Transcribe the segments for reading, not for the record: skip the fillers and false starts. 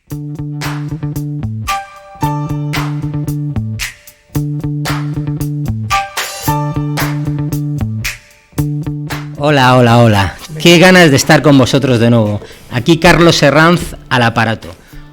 Hola, hola, hola. Qué ganas de estar con vosotros de nuevo. Aquí Carlos Herranz al aparato.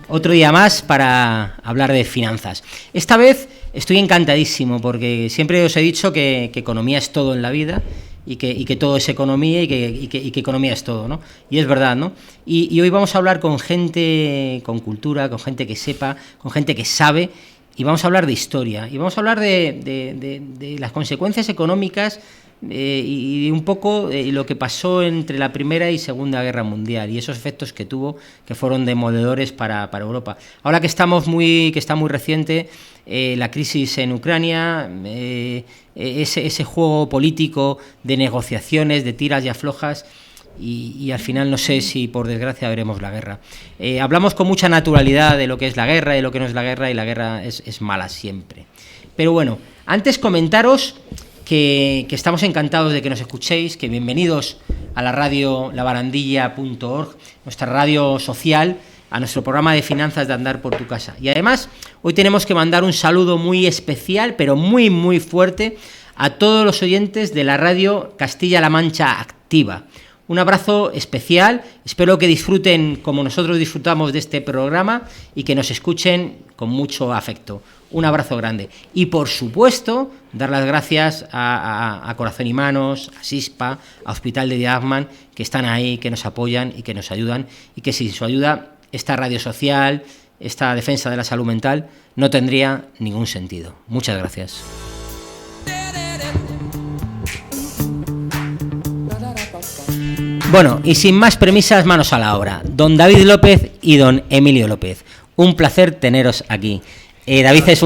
Otro día más para hablar de finanzas. Esta vez estoy encantadísimo porque siempre os he dicho que economía es todo en la vida y que todo es economía y que economía es todo, ¿no? Y es verdad, ¿no? Y hoy vamos a hablar con gente con cultura, con gente que sepa, con gente que sabe, y vamos a hablar de historia. Y vamos a hablar de las consecuencias económicas y un poco lo que pasó entre la Primera y Segunda Guerra Mundial y esos efectos que tuvo, que fueron demoledores para Europa. Ahora que está muy reciente la crisis en Ucrania, ese juego político de negociaciones, de tiras y aflojas, y al final no sé si por desgracia veremos la guerra. Hablamos con mucha naturalidad de lo que es la guerra y de lo que no es la guerra, y la guerra es mala siempre. Pero bueno, antes comentaros que estamos encantados de que nos escuchéis, que bienvenidos a la radio labarandilla.org, nuestra radio social, a nuestro programa de finanzas de Andar por tu Casa. Y además, hoy tenemos que mandar un saludo muy especial, pero muy fuerte, a todos los oyentes de la radio Castilla-La Mancha Activa. Un abrazo especial, espero que disfruten como nosotros disfrutamos de este programa y que nos escuchen con mucho afecto. Un abrazo grande. Y por supuesto, dar las gracias a Corazón y Manos, a SISPA, a Hospital de Diagman, que están ahí, que nos apoyan y que nos ayudan, y que sin su ayuda esta radio social, esta defensa de la salud mental, no tendría ningún sentido. Muchas gracias. Bueno, y sin más premisas, manos a la obra. Don David López y don Emilio López, un placer teneros aquí. David es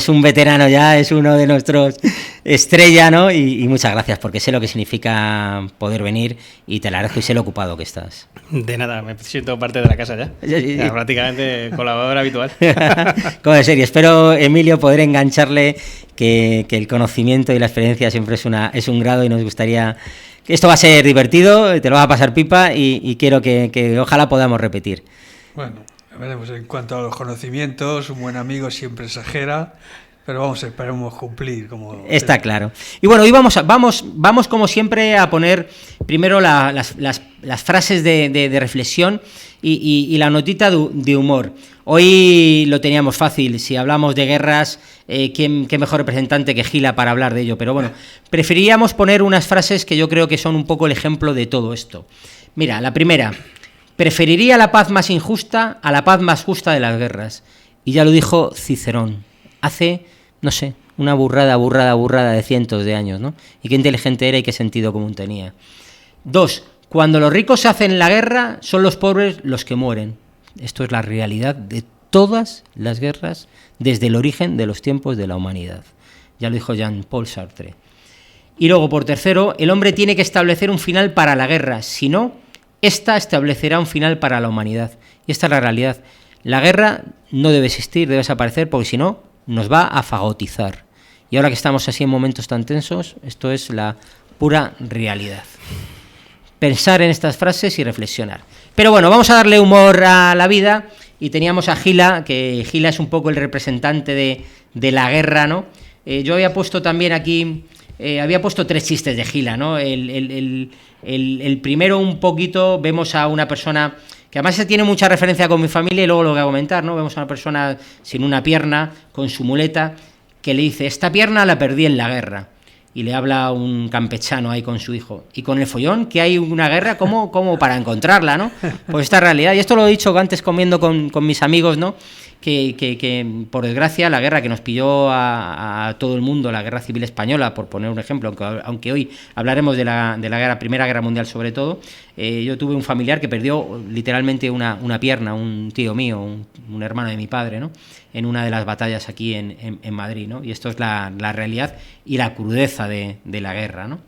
un veterano ya, es uno de nuestros estrella, ¿no? Y muchas gracias, porque sé lo que significa poder venir y te lo agradezco y sé lo ocupado que estás. De nada, me siento parte de la casa ya. Ya prácticamente colaborador habitual. Como de serie, espero, Emilio, poder engancharle que el conocimiento y la experiencia siempre es un grado, y nos gustaría... Esto va a ser divertido, te lo vas a pasar pipa y quiero que ojalá podamos repetir. Bueno, veremos. En cuanto a los conocimientos, un buen amigo siempre exagera, pero esperemos cumplir. Está claro. Y bueno, hoy vamos como siempre a poner primero las frases de reflexión y la notita de humor. Hoy lo teníamos fácil, si hablamos de guerras, qué mejor representante que Gila para hablar de ello, pero bueno, preferíamos poner unas frases que yo creo que son un poco el ejemplo de todo esto. Mira, la primera: preferiría la paz más injusta a la paz más justa de las guerras. Y ya lo dijo Cicerón, hace, no sé, una burrada de cientos de años, ¿no? Y qué inteligente era y qué sentido común tenía. 2. Cuando los ricos hacen la guerra, son los pobres los que mueren. Esto es la realidad de todas las guerras desde el origen de los tiempos de la humanidad. Ya lo dijo Jean-Paul Sartre. Y luego, por tercero, el hombre tiene que establecer un final para la guerra, si no, esta establecerá un final para la humanidad. Y esta es la realidad. La guerra no debe existir, debe desaparecer, porque si no, nos va a fagotizar. Y ahora que estamos así en momentos tan tensos, esto es la pura realidad. Pensar en estas frases y reflexionar. Pero bueno, vamos a darle humor a la vida, y teníamos a Gila, que Gila es un poco el representante de la guerra, ¿no? Yo había puesto también aquí, había puesto 3 chistes de Gila, ¿no? El primero, un poquito, vemos a una persona que además se tiene mucha referencia con mi familia, y luego lo voy a comentar, ¿no? Vemos a una persona sin una pierna, con su muleta, que le dice: esta pierna la perdí en la guerra. Y le habla un campechano ahí con su hijo. Y con el follón, que hay una guerra, ¿cómo para encontrarla, ¿no? Pues esta realidad. Y esto lo he dicho antes comiendo con mis amigos, ¿no? Que por desgracia la guerra que nos pilló a todo el mundo, la guerra civil española, por poner un ejemplo, aunque hoy hablaremos de la Primera Guerra Mundial sobre todo, yo tuve un familiar que perdió literalmente una pierna, un tío mío, un hermano de mi padre, ¿no? En una de las batallas aquí en Madrid, ¿no? Y esto es la realidad y la crudeza de la guerra, ¿no?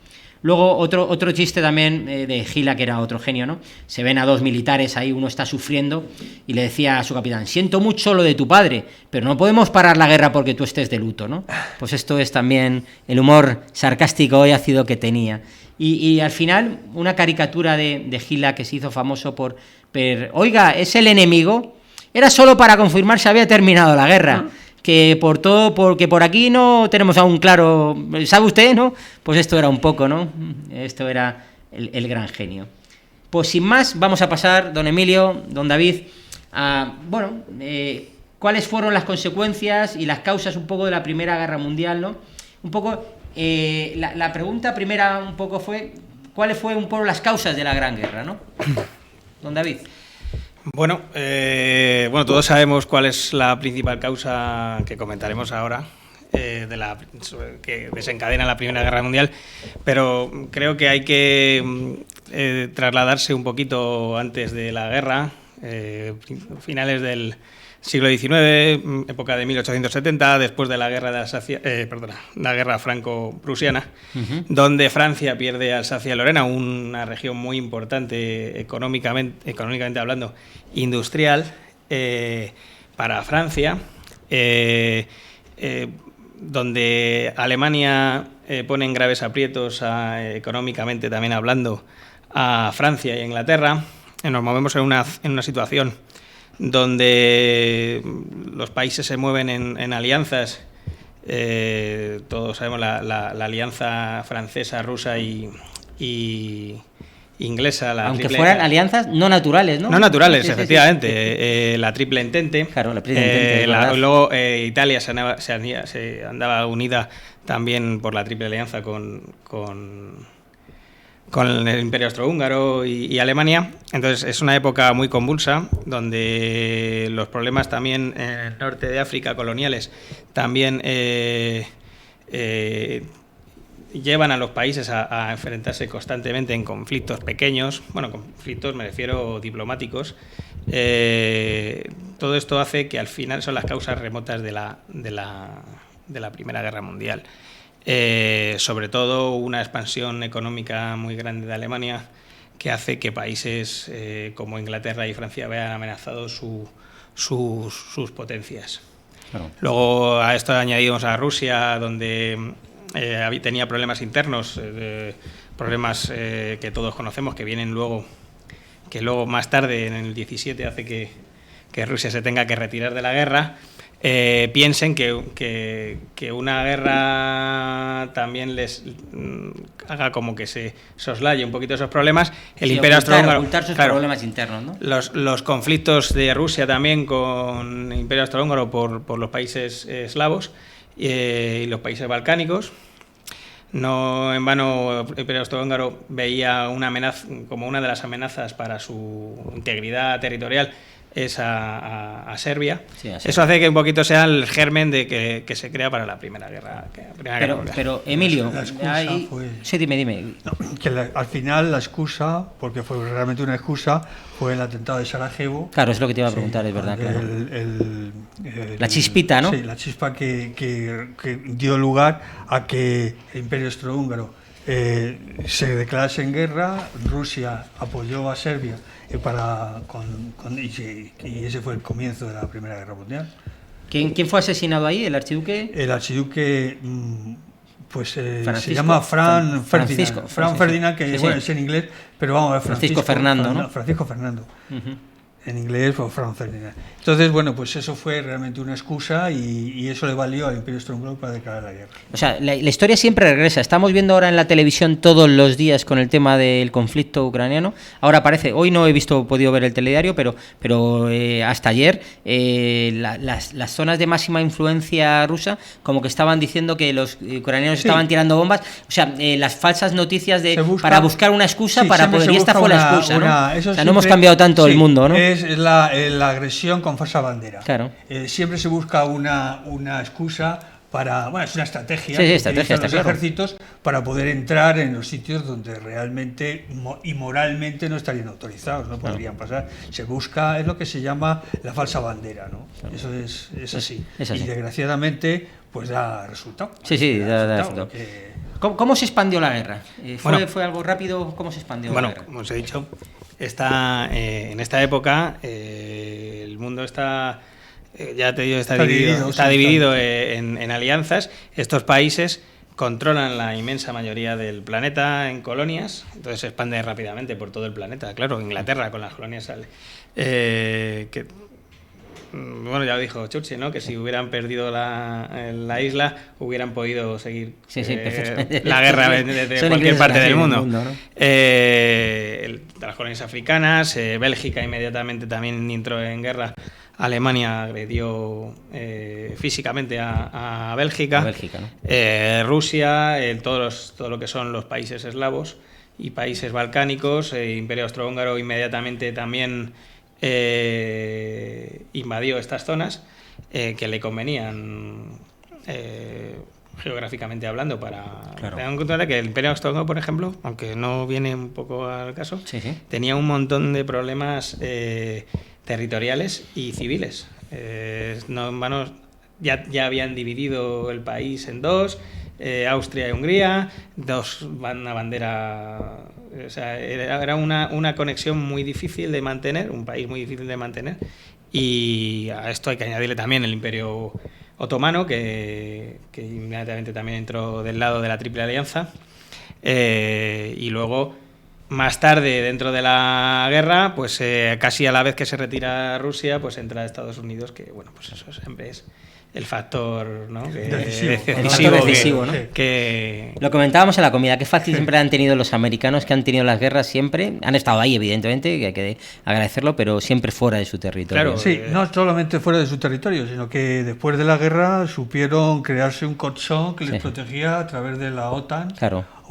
Luego otro chiste también de Gila, que era otro genio, ¿no? Se ven a 2 militares ahí, uno está sufriendo y le decía a su capitán: siento mucho lo de tu padre, pero no podemos parar la guerra porque tú estés de luto, ¿no? Pues esto es también el humor sarcástico y ácido que tenía. Y al final, una caricatura de Gila que se hizo famoso oiga, es el enemigo era solo para confirmar si había terminado la guerra. Que porque por aquí no tenemos aún claro, ¿sabe usted, no? Pues esto era un poco, ¿no? Esto era el gran genio. Pues sin más, vamos a pasar, don Emilio, don David, a, bueno, cuáles fueron las consecuencias y las causas un poco de la Primera Guerra Mundial, ¿no? Un poco, la pregunta primera un poco fue, ¿cuáles fueron un poco las causas de la Gran Guerra, ¿no? Don David. Bueno, todos sabemos cuál es la principal causa que comentaremos ahora, que desencadena la Primera Guerra Mundial, pero creo que hay que trasladarse un poquito antes de la guerra, finales del siglo XIX, época de 1870, después de la guerra de la guerra franco-prusiana, donde Francia pierde Alsacia-Lorena, una región muy importante económicamente hablando, industrial para Francia, donde Alemania pone en graves aprietos económicamente también hablando a Francia y a Inglaterra. Nos movemos en una situación donde los países se mueven en alianzas. Todos sabemos la alianza francesa, rusa y inglesa. Aunque fueran alianzas no naturales, ¿no? No naturales, sí, efectivamente. La Triple Entente. Claro, la Triple Entente. Luego Italia se andaba unida también por la Triple Alianza con el Imperio Austrohúngaro y Alemania. Entonces es una época muy convulsa, donde los problemas también en el norte de África, coloniales, también llevan a los países a enfrentarse constantemente en conflictos pequeños, conflictos me refiero diplomáticos. Todo esto hace que al final son las causas remotas de la Primera Guerra Mundial. Sobre todo una expansión económica muy grande de Alemania, que hace que países como Inglaterra y Francia vean amenazados sus potencias. Claro. Luego a esto añadimos a Rusia, donde tenía problemas internos, problemas que todos conocemos, que vienen luego más tarde, en el 17, hace que Rusia se tenga que retirar de la guerra. Piensen que una guerra también les haga como que se soslaye un poquito esos problemas. El Imperio Austrohúngaro, ocultar sus problemas internos, ¿no? Los conflictos de Rusia también con el Imperio Austrohúngaro por los países eslavos y los países balcánicos. No en vano el Imperio Austrohúngaro veía una amenaza como una de las amenazas para su integridad territorial es a Serbia. Sí, eso hace que un poquito sea el germen de que se crea para la Primera Guerra Mundial. Pero Emilio, sí, dime. No, que al final la excusa, porque fue realmente una excusa, fue el atentado de Sarajevo. Claro, es lo que te iba a preguntar, es verdad. Claro. La chispita, ¿no? Sí, la chispa que dio lugar a que el Imperio Austrohúngaro se declarase en guerra. Rusia apoyó a Serbia y ese fue el comienzo de la Primera Guerra Mundial. ¿Quién fue asesinado ahí? ¿El archiduque? El archiduque se llama Francisco Ferdinand, que sí. Es en inglés, pero vamos a ver, Francisco Fernando, ¿no? Francisco Fernando. En inglés, pues Franz Ferdinand. Entonces, pues eso fue realmente una excusa y eso le valió al Imperio Austrohúngaro para declarar la guerra. O sea, la historia siempre regresa. Estamos viendo ahora en la televisión todos los días con el tema del conflicto ucraniano. Ahora parece, hoy no he podido ver el telediario, pero hasta ayer las zonas de máxima influencia rusa como que estaban diciendo que los ucranianos estaban tirando bombas. O sea, las falsas noticias para buscar una excusa para poder... Y esta fue la excusa, ¿no? No hemos cambiado tanto el mundo, ¿no? Es la agresión con falsa bandera. Claro. Siempre se busca una excusa para... Bueno, es una estrategia los ejércitos para poder entrar en los sitios donde realmente y moralmente no estarían autorizados, no podrían pasar. Se busca, es lo que se llama la falsa bandera, ¿no? Claro. Eso es así. Es así. Y desgraciadamente, pues da resultado. Sí, da resultado. ¿Cómo se expandió la guerra? ¿Fue algo rápido? ¿Cómo se expandió la guerra? Bueno, como os he dicho, en esta época el mundo está dividido en alianzas. Estos países controlan la inmensa mayoría del planeta en colonias, entonces se expande rápidamente por todo el planeta. Claro, Inglaterra con las colonias bueno, ya lo dijo Churchill, ¿no? Que si hubieran perdido la isla, hubieran podido seguir la guerra desde cualquier parte del mundo. ¿no? Las colonias africanas, Bélgica inmediatamente también entró en guerra. Alemania agredió físicamente a Bélgica. ¿No? Rusia, todo lo que son los países eslavos y países balcánicos, Imperio Austrohúngaro inmediatamente también invadió estas zonas que le convenían geográficamente hablando para tener en cuenta que el Imperio Austrohúngaro, por ejemplo, aunque no viene un poco al caso, tenía un montón de problemas territoriales y civiles. No en vano, ya habían dividido el país en dos, Austria y Hungría, una bandera. O sea, era una conexión muy difícil de mantener, un país muy difícil de mantener, y a esto hay que añadirle también el Imperio Otomano, que inmediatamente también entró del lado de la Triple Alianza, y luego más tarde, dentro de la guerra, pues casi a la vez que se retira Rusia, pues entra Estados Unidos, que bueno, pues eso siempre es el factor, ¿no? decisivo, ¿no? Lo comentábamos en la comida, que fácil siempre han tenido los americanos, que han tenido las guerras siempre, han estado ahí evidentemente, que hay que agradecerlo, pero siempre fuera de su territorio. Claro, sí, no solamente fuera de su territorio, sino que después de la guerra supieron crearse un colchón que les protegía a través de la OTAN.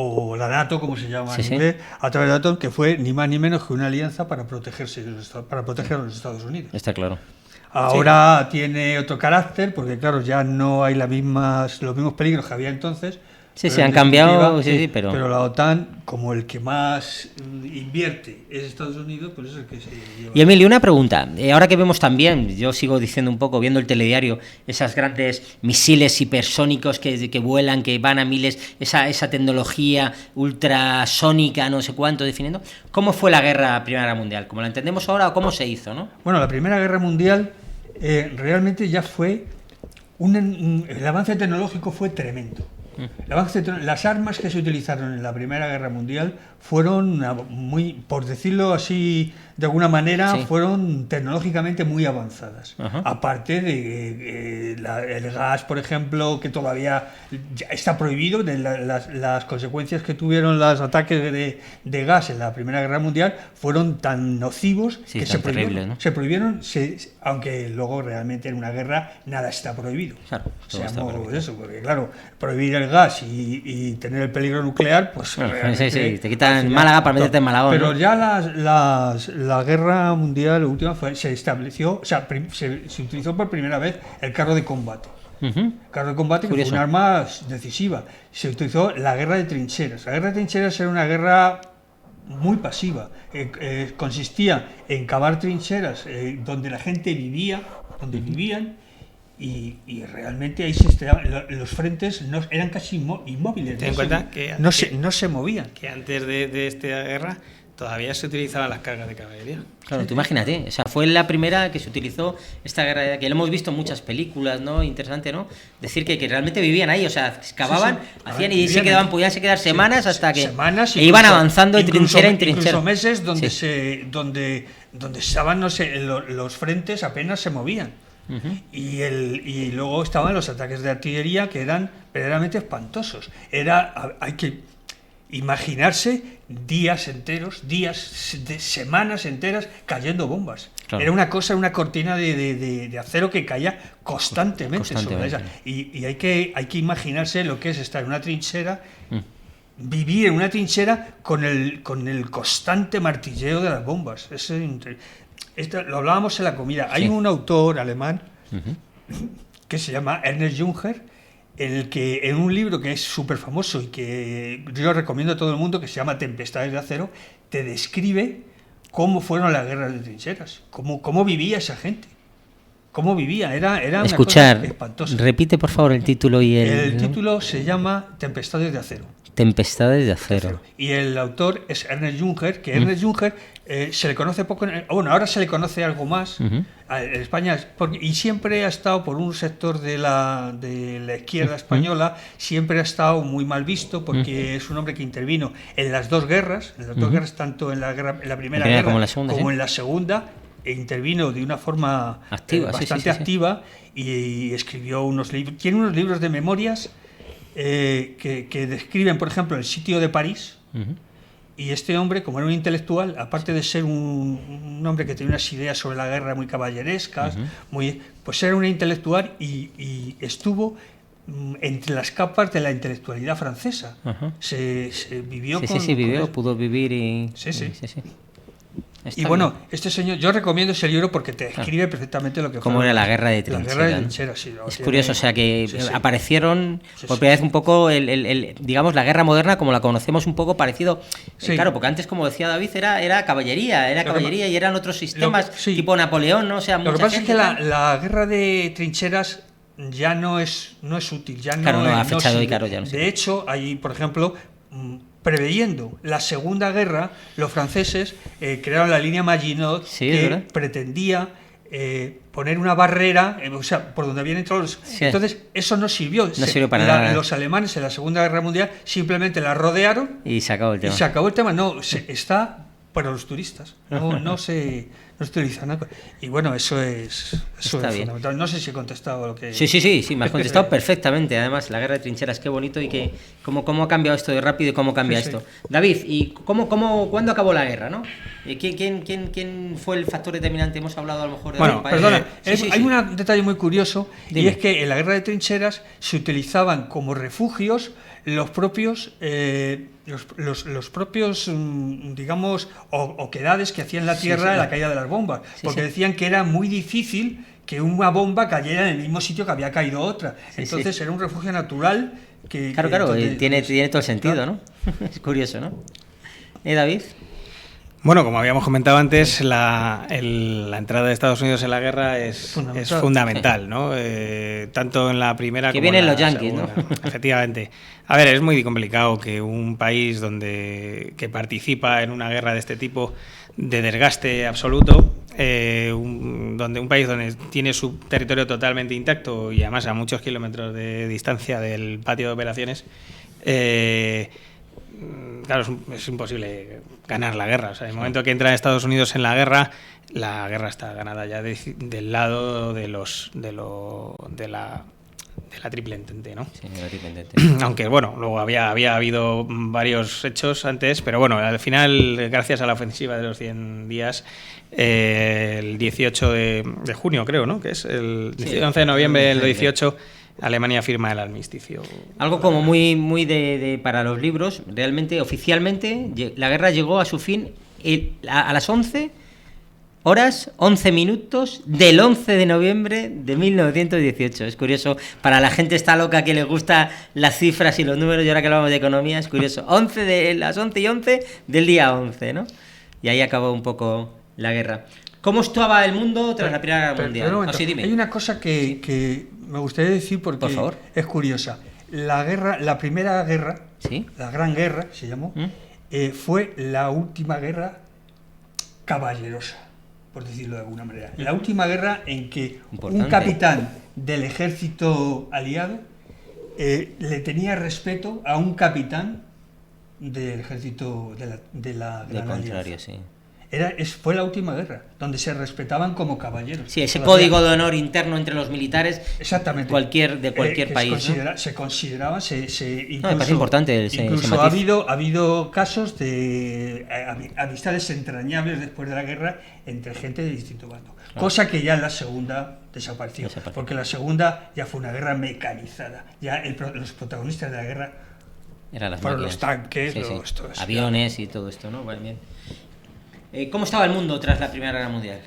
O la NATO, como se llama en inglés, a través de la OTAN, que fue ni más ni menos que una alianza para proteger a los Estados Unidos. Está claro. Ahora tiene otro carácter, porque claro, ya no hay los mismos peligros que había entonces. Sí, han cambiado, pero la OTAN, como el que más invierte es Estados Unidos, pues es el que se lleva. Y Emilio, una pregunta. Ahora que vemos también, yo sigo diciendo un poco, viendo el telediario, esas grandes misiles hipersónicos que vuelan, que van a miles, esa tecnología ultrasónica, no sé cuánto, definiendo. ¿Cómo fue la Primera Guerra Mundial? ¿Cómo la entendemos ahora o cómo se hizo, no? Bueno, la Primera Guerra Mundial realmente ya fue el avance tecnológico fue tremendo. Las armas que se utilizaron en la Primera Guerra Mundial fueron muy, por decirlo así de alguna manera, fueron tecnológicamente muy avanzadas. Aparte de el gas, por ejemplo, que todavía ya está prohibido, de las consecuencias que tuvieron los ataques de gas en la Primera Guerra Mundial fueron tan nocivos que se prohibieron. Terrible, ¿no? Se prohibieron, aunque luego realmente en una guerra nada está prohibido. Claro, eso, porque claro, prohibir el gas y tener el peligro nuclear, pues te quitan Málaga para meterte en Malagón. Pero ya la guerra mundial última se estableció, se utilizó por primera vez el carro de combate. El carro de combate, que fue un arma decisiva. Se utilizó la guerra de trincheras. La guerra de trincheras era una guerra muy pasiva. Consistía en cavar trincheras donde la gente vivía, donde vivían. Y realmente ahí los frentes eran casi inmóviles. Ten en cuenta que no se movían. Que antes de esta guerra todavía se utilizaban las cargas de caballería. Claro, tú imagínate, o sea, fue la primera que se utilizó esta guerra, que lo hemos visto en muchas películas, ¿no? Interesante, ¿no? Decir que realmente vivían ahí, o sea, excavaban, hacían y se quedaban, podían quedar semanas hasta que iban avanzando de trinchera en trinchera. Incluso meses donde estaban, no sé, los frentes apenas se movían. Y luego estaban los ataques de artillería, que eran verdaderamente espantosos. Hay que imaginarse días enteros, semanas enteras cayendo bombas. Claro. Era una cortina de acero que caía constantemente. Sobre esa. Y hay que imaginarse lo que es estar en una trinchera, vivir en una trinchera con el constante martilleo de las bombas. Esto lo hablábamos en la comida. Hay un autor alemán que se llama Ernest Junger, en un libro que es súper famoso y que yo recomiendo a todo el mundo, que se llama Tempestades de Acero, te describe cómo fueron las guerras de trincheras, cómo vivía esa gente. ¿Cómo vivía? Era Escuchar, una cosa espantosa. Repite por favor el título y el título se llama Tempestades de Acero. Tempestades de Acero. Y el autor es Ernest Junger, que Ernest Junger se le conoce poco, ahora se le conoce algo más en España, y siempre ha estado por un sector de la izquierda española, siempre ha estado muy mal visto, porque es un hombre que intervino en las dos guerras, tanto en la primera guerra como en la segunda, intervino de una forma activa, bastante activa y escribió unos libros. Tiene unos libros de memorias que describen, por ejemplo, el sitio de París. Y este hombre, como era un intelectual, aparte de ser un hombre que tenía unas ideas sobre la guerra muy caballerescas, pues era un intelectual y estuvo entre las capas de la intelectualidad francesa. Se vivió pudo vivir y... Sí. Y bueno, este señor, yo recomiendo ese libro porque te describe perfectamente lo que fue. Cómo era la guerra de trincheras. La guerra de trincheras, sí. Es curioso, o sea, que aparecieron por primera vez un poco, digamos, la guerra moderna como la conocemos un poco parecido. Claro, porque antes, como decía David, era caballería y eran otros sistemas tipo Napoleón, ¿no? O sea, lo que pasa es que la guerra de trincheras ya no es útil. Ya claro, no ha fechado no claro, ya no sé. De hecho, ahí, por ejemplo, preveyendo la Segunda Guerra, los franceses crearon la línea Maginot, que pretendía poner una barrera, o sea, por donde habían entrado los... Entonces, eso no sirvió. No sirvió para nada. Los alemanes en la Segunda Guerra Mundial simplemente la rodearon y se acabó el tema. No, está para los turistas. No se utiliza nada. Y bueno, eso es fundamental. No sé si he contestado lo que... Sí, me has contestado perfectamente. Además, la guerra de trincheras, qué bonito y que cómo ha cambiado esto de rápido y cómo cambia esto. David, ¿y cuándo acabó la guerra, no? ¿Quién fue el factor determinante? Hemos hablado a lo mejor de... Bueno, perdona, hay un detalle muy curioso. Dime. Y es que en la guerra de trincheras se utilizaban como refugios los propios digamos, oquedades que hacían la tierra en la caída de las bombas, porque decían que era muy difícil que una bomba cayera en el mismo sitio que había caído otra. Entonces era un refugio natural que... Claro, tiene todo el sentido, ¿no? Es curioso, ¿no? David. Bueno, como habíamos comentado antes, la entrada de Estados Unidos en la guerra es fundamental, ¿no? Tanto en la primera que como vienen en la los yanquis, segunda. ¿no? Efectivamente. A ver, es muy complicado que un país que participa en una guerra de este tipo de desgaste absoluto, un país donde tiene su territorio totalmente intacto y además a muchos kilómetros de distancia del patio de operaciones, claro, es imposible ganar la guerra. O sea, en el momento que entra Estados Unidos en la guerra está ganada ya del lado de la Triple Entente, ¿no? Sí, de la Triple Entente. Aunque, bueno, luego había habido varios hechos antes, pero bueno, al final, gracias a la ofensiva de los 100 días, el 18 de junio, creo, ¿no? Que es el 11 de noviembre del 18... Alemania firma el armisticio. Algo como muy para los libros. Realmente, oficialmente, la guerra llegó a su fin a las 11 horas, 11 minutos del 11 de noviembre de 1918. Es curioso, para la gente está loca que le gusta las cifras y los números, y ahora que hablamos de economía, es curioso. Las 11 y 11 del día 11, ¿no? Y ahí acabó un poco la guerra. ¿Cómo estaba el mundo tras la Primera Guerra Mundial? Dime. Hay una cosa que me gustaría decir porque por favor. Es curiosa. La Primera Guerra, la Gran Guerra se llamó, fue la última guerra caballerosa, por decirlo de alguna manera. La última guerra en que un capitán del ejército aliado le tenía respeto a un capitán del ejército de la Gran Alianza. Sí. Fue la última guerra, donde se respetaban como caballeros. Sí, ese código de honor interno entre los militares. Exactamente. De cualquier país. Se consideraba, me parece importante incluso ha habido casos de amistades entrañables después de la guerra entre gente de distinto bando. Claro. Cosa que ya en la segunda desapareció, porque la segunda ya fue una guerra mecanizada. Ya los protagonistas de la guerra fueron los tanques, los aviones y todo esto, ¿no? Vale, bien. ¿Cómo estaba el mundo tras la Primera Guerra Mundial?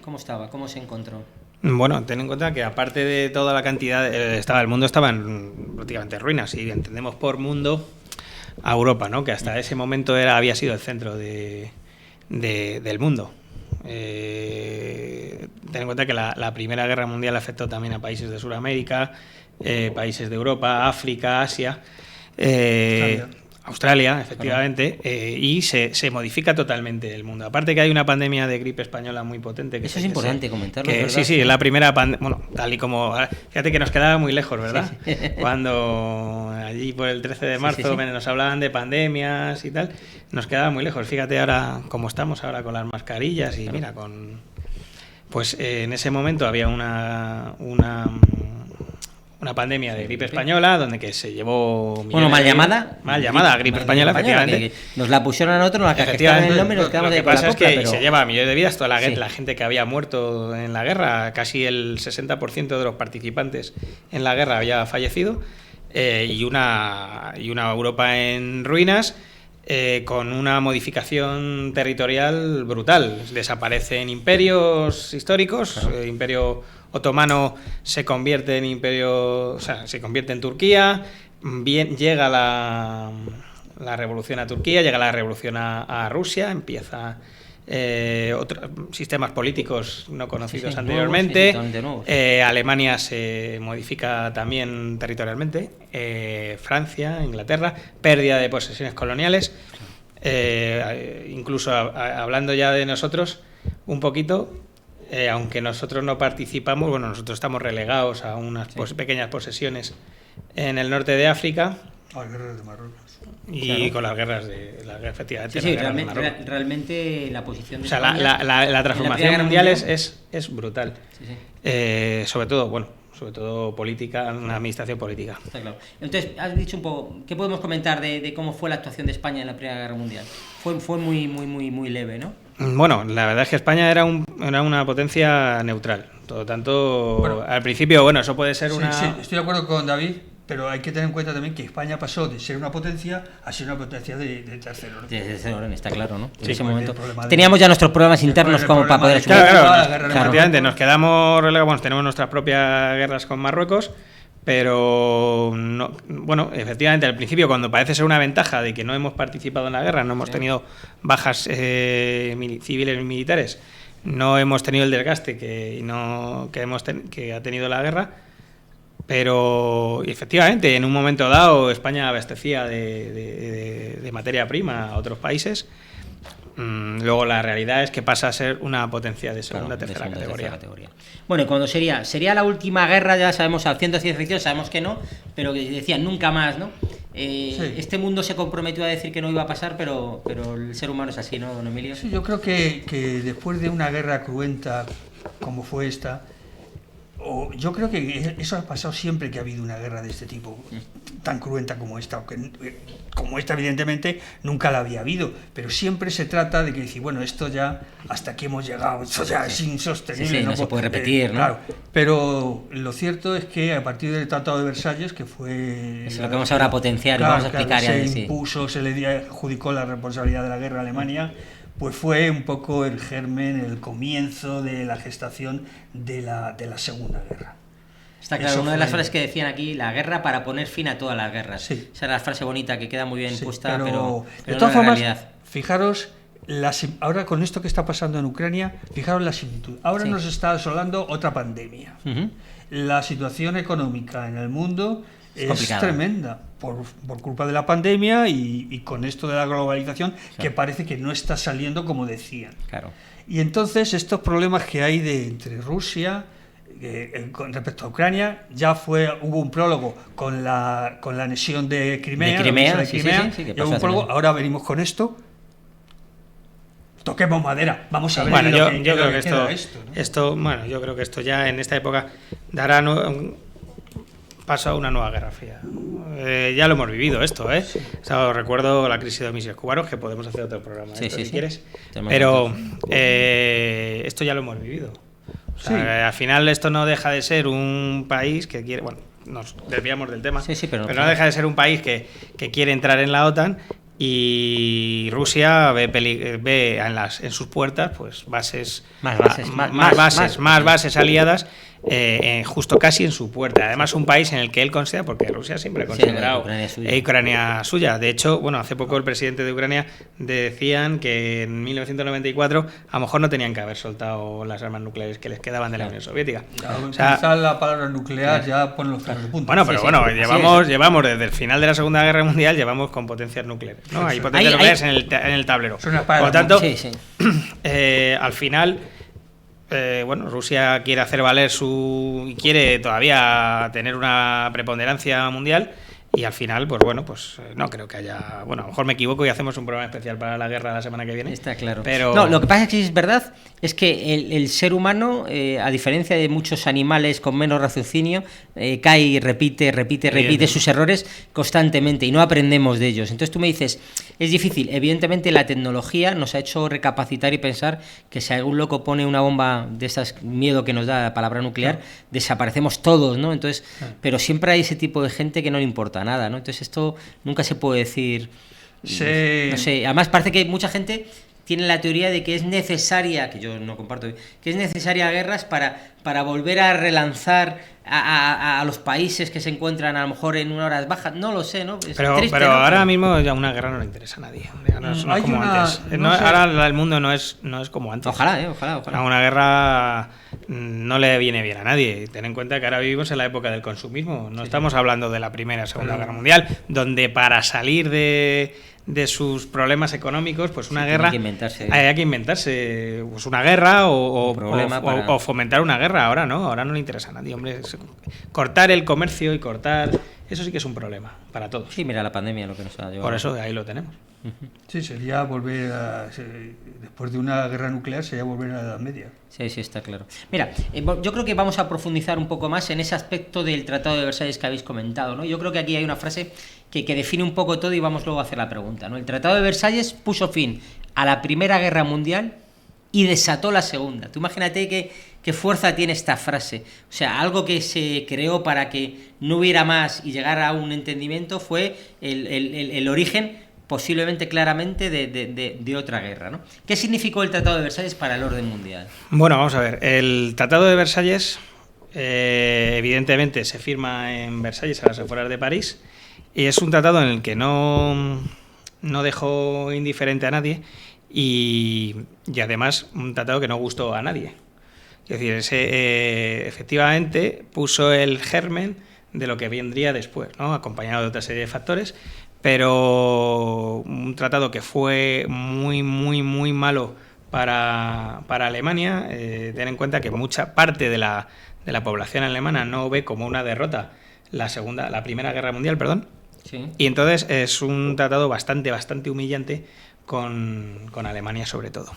¿Cómo estaba? ¿Cómo se encontró? Bueno, ten en cuenta que aparte de toda la cantidad, el mundo estaba en prácticamente ruinas, y entendemos por mundo a Europa, ¿no? Que hasta ese momento había sido el centro del mundo. Ten en cuenta que la Primera Guerra Mundial afectó también a países de Sudamérica, países de Europa, África, Asia. Australia, efectivamente, y se modifica totalmente el mundo. Aparte que hay una pandemia de gripe española muy potente. Eso es importante comentarlo. Sí, la primera bueno, tal y como... Fíjate que nos quedaba muy lejos, ¿verdad? Sí. Cuando allí por el 13 de marzo nos hablaban de pandemias y tal, nos quedaba muy lejos. Fíjate ahora cómo estamos ahora con las mascarillas y mira, con Pues en ese momento había una pandemia de gripe española donde que se llevó... mal llamada gripe española, efectivamente. Nos la pusieron a nosotros, nos la cascaron en el nombre y nos quedamos de por la copla. Lo que pasa es que pero... se lleva millones de vidas, toda la gente que había muerto en la guerra, casi el 60% de los participantes en la guerra había fallecido, y una Europa en ruinas, con una modificación territorial brutal. Desaparecen imperios históricos, el imperio otomano se convierte en imperio, se convierte en Turquía, llega la revolución a Turquía, llega la revolución a Rusia, empieza otros sistemas políticos no conocidos anteriormente, nuevos. Alemania se modifica también territorialmente, Francia, Inglaterra, pérdida de posesiones coloniales, incluso hablando ya de nosotros un poquito, aunque nosotros no participamos, nosotros estamos relegados a unas pequeñas posesiones en el norte de África. Las guerras de Marruecos. Y con las guerras efectivamente. Realmente la posición de España, la transformación mundial es brutal. Sobre todo política, una administración política. Está claro. Entonces, has dicho un poco, ¿qué podemos comentar de cómo fue la actuación de España en la Primera Guerra Mundial? Fue muy leve, ¿no? Bueno, la verdad es que España era una potencia neutral. Todo tanto, al principio, eso puede ser una... Sí, estoy de acuerdo con David, pero hay que tener en cuenta también que España pasó de ser una potencia a ser una potencia de tercer orden. De tercer orden, está claro, ¿no? Sí, en ese momento teníamos ya nuestros problemas internos como para poder asumir. Claro, efectivamente, nos quedamos relegados, tenemos nuestras propias guerras con Marruecos, pero no, efectivamente al principio, cuando parece ser una ventaja de que no hemos participado en la guerra, no hemos tenido bajas civiles y militares, no hemos tenido el desgaste que ha tenido la guerra, pero efectivamente en un momento dado España abastecía de materia prima a otros países. Luego la realidad es que pasa a ser una potencia de segunda, tercera categoría. Bueno, y cuando sería la última guerra, ya sabemos, al ciento de ciencia ficción sabemos que no, pero que decían nunca más, ¿no? Este mundo se comprometió a decir que no iba a pasar, pero el ser humano es así, ¿no, don Emilio? Sí, yo creo que después de una guerra cruenta como fue esta, yo creo que eso ha pasado siempre que ha habido una guerra de este tipo, tan cruenta como esta, aunque como esta evidentemente nunca la había habido, pero siempre se trata de que decir, esto ya, hasta aquí hemos llegado, esto ya es insostenible. No se puede repetir, ¿no? Claro, pero lo cierto es que a partir del Tratado de Versalles, que fue... Es lo que vamos ahora a potenciar y vamos a explicar. Se le adjudicó la responsabilidad de la guerra a Alemania, pues fue un poco el germen, el comienzo de la gestación de la Segunda Guerra. Está claro, una de las frases que decían aquí, la guerra para poner fin a todas las guerras. Sí. Esa era la frase bonita que queda muy bien puesta, pero de todas formas, realidad. Fijaros, ahora con esto que está pasando en Ucrania, fijaros la similitud. Ahora nos está asolando otra pandemia. La situación económica en el mundo es tremenda por culpa de la pandemia y con esto de la globalización, que parece que no está saliendo como decían. Claro. Y entonces estos problemas que hay entre Rusia con respecto a Ucrania, hubo un prólogo con la anexión de Crimea, ahora venimos con esto. Toquemos madera, vamos a ver. Yo creo que yo creo que esto ya en esta época dará paso a una nueva guerra fría. Ya lo hemos vivido esto, recuerdo la crisis de los misiles cubanos, que podemos hacer otro programa si quieres, pero esto ya lo hemos vivido. Al final esto no deja de ser un país que quiere, nos desviamos del tema, pero no deja de ser un país que quiere entrar en la OTAN, y Rusia ve en sus puertas pues más bases aliadas, justo casi en su puerta. Además, un país en el que él considera, porque Rusia siempre ha considerado Ucrania suya. De hecho, hace poco el presidente de Ucrania decían que en 1994 a lo mejor no tenían que haber soltado las armas nucleares que les quedaban de la Unión Soviética. Quizás la palabra nuclear ya pone los pelos de punta. Llevamos desde el final de la Segunda Guerra Mundial, llevamos con potencias nucleares, ¿no? Hay potencias nucleares en el tablero. Por lo tanto, al final... Rusia quiere hacer valer y quiere todavía tener una preponderancia mundial, Y al final, pues bueno, pues no creo que haya... Bueno, a lo mejor me equivoco y hacemos un programa especial para la guerra la semana que viene. Está claro. Pero... No, lo que pasa es que es verdad, es que el ser humano, a diferencia de muchos animales con menos raciocinio, cae y repite sus errores constantemente y no aprendemos de ellos. Entonces tú me dices, es difícil. Evidentemente la tecnología nos ha hecho recapacitar y pensar que si algún loco pone una bomba de esas, miedo que nos da la palabra nuclear, desaparecemos todos, ¿no? Entonces, pero siempre hay ese tipo de gente que no le importa nada, ¿no? Entonces esto nunca se puede decir, no sé, además parece que mucha gente tiene la teoría de que es necesaria, que yo no comparto, que es necesaria guerras para volver a relanzar a los países que se encuentran a lo mejor en unas horas bajas, no lo sé, ¿no? Es pero triste, pero ¿no? ahora mismo ya una guerra no le interesa a nadie, no es como antes. Ahora el mundo no es como antes. Ojalá. A una guerra no le viene bien a nadie. Ten en cuenta que ahora vivimos en la época del consumismo, no estamos hablando de la Primera o Segunda Guerra Mundial, donde para salir de sus problemas económicos, pues una guerra hay que inventarse pues una guerra o fomentar una guerra. Ahora no le interesa a nadie, hombre. Cortar el comercio y cortar eso sí que es un problema para todos. Sí, mira la pandemia lo que nos ha llevado. Por eso ahí lo tenemos. Sí, sería volver después de una guerra nuclear sería volver a la Edad Media. Sí, está claro. Mira, yo creo que vamos a profundizar un poco más en ese aspecto del Tratado de Versalles que habéis comentado, ¿no? Yo creo que aquí hay una frase que define un poco todo y vamos luego a hacer la pregunta, ¿no? El Tratado de Versalles puso fin a la Primera Guerra Mundial y desató la Segunda. Tú imagínate qué fuerza tiene esta frase. O sea, algo que se creó para que no hubiera más y llegar a un entendimiento fue el origen posiblemente claramente de otra guerra, ¿no? ¿Qué significó el Tratado de Versalles para el orden mundial? Bueno, vamos a ver. El Tratado de Versalles evidentemente se firma en Versalles, a las afueras de París, y es un tratado en el que no dejó indiferente a nadie y además un tratado que no gustó a nadie. Es decir, efectivamente puso el germen de lo que vendría después, ¿no? Acompañado de otra serie de factores, pero un tratado que fue muy, muy, muy malo para Alemania. Ten en cuenta que mucha parte de la población alemana no ve como una derrota la Primera Guerra Mundial, perdón. Sí. Y entonces es un tratado bastante humillante con Alemania sobre todo.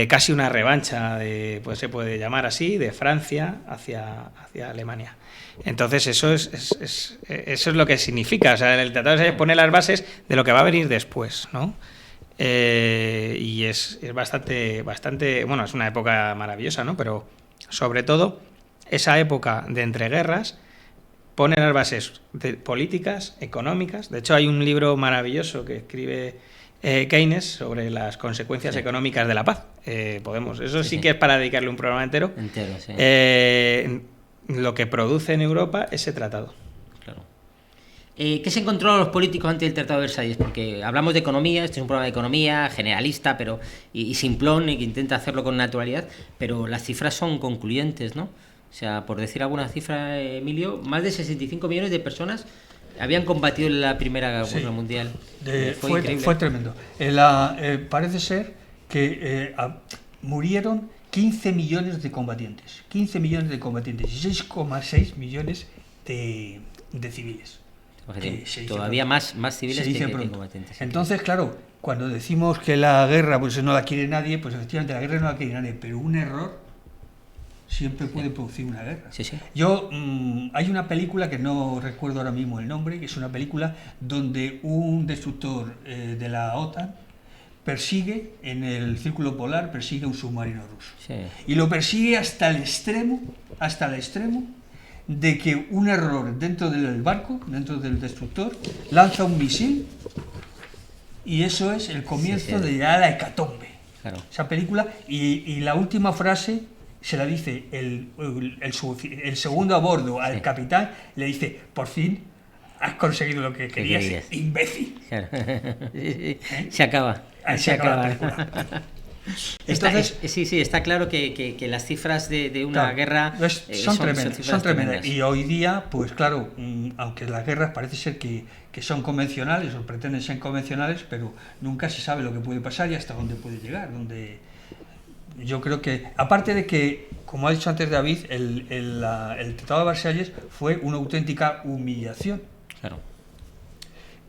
Casi una revancha, pues se puede llamar así, de Francia hacia Alemania. Entonces eso es lo que significa. O sea, el tratado es poner las bases de lo que va a venir después, ¿no? Y es bastante, bueno, es una época maravillosa, ¿no? Pero sobre todo esa época de entreguerras pone las bases políticas, económicas. De hecho, hay un libro maravilloso que escribe Keynes sobre las consecuencias económicas de la paz. Eso sí que es para dedicarle un programa entero. Sí. Lo que produce en Europa ese tratado. Claro. ¿Qué se encontró a los políticos ante el Tratado de Versalles? Porque hablamos de economía, este es un programa de economía generalista y simplón, y que intenta hacerlo con naturalidad, pero las cifras son concluyentes, ¿no? O sea, por decir alguna cifra, Emilio, más de 65 millones de personas habían combatido en la Primera Guerra Mundial. Fue tremendo. Parece ser que murieron 15 millones de combatientes. 15 millones de combatientes y 6,6 millones de civiles. Todavía más civiles que combatientes. Entonces, claro, cuando decimos que la guerra pues no la quiere nadie, pues efectivamente la guerra no la quiere nadie, pero un error siempre puede producir una guerra. Sí. Hay una película que no recuerdo ahora mismo el nombre, que es una película donde un destructor de la OTAN persigue en el círculo polar, persigue un submarino ruso. Sí. Y lo persigue hasta el extremo de que un error dentro del barco, dentro del destructor, lanza un misil y eso es el comienzo de ya la hecatombe. Claro. Esa película, y la última frase se la dice el segundo a bordo al capitán, le dice: por fin has conseguido lo que querías, imbécil. Claro. Se acaba. Se acaba la película. Entonces, sí, está claro que las cifras de una guerra son tremendas. Y hoy día, pues claro, aunque las guerras parece ser que son convencionales o pretenden ser convencionales, pero nunca se sabe lo que puede pasar y hasta dónde puede llegar. Yo creo que, aparte de que como ha dicho antes David, el Tratado de Versalles fue una auténtica humillación. Claro.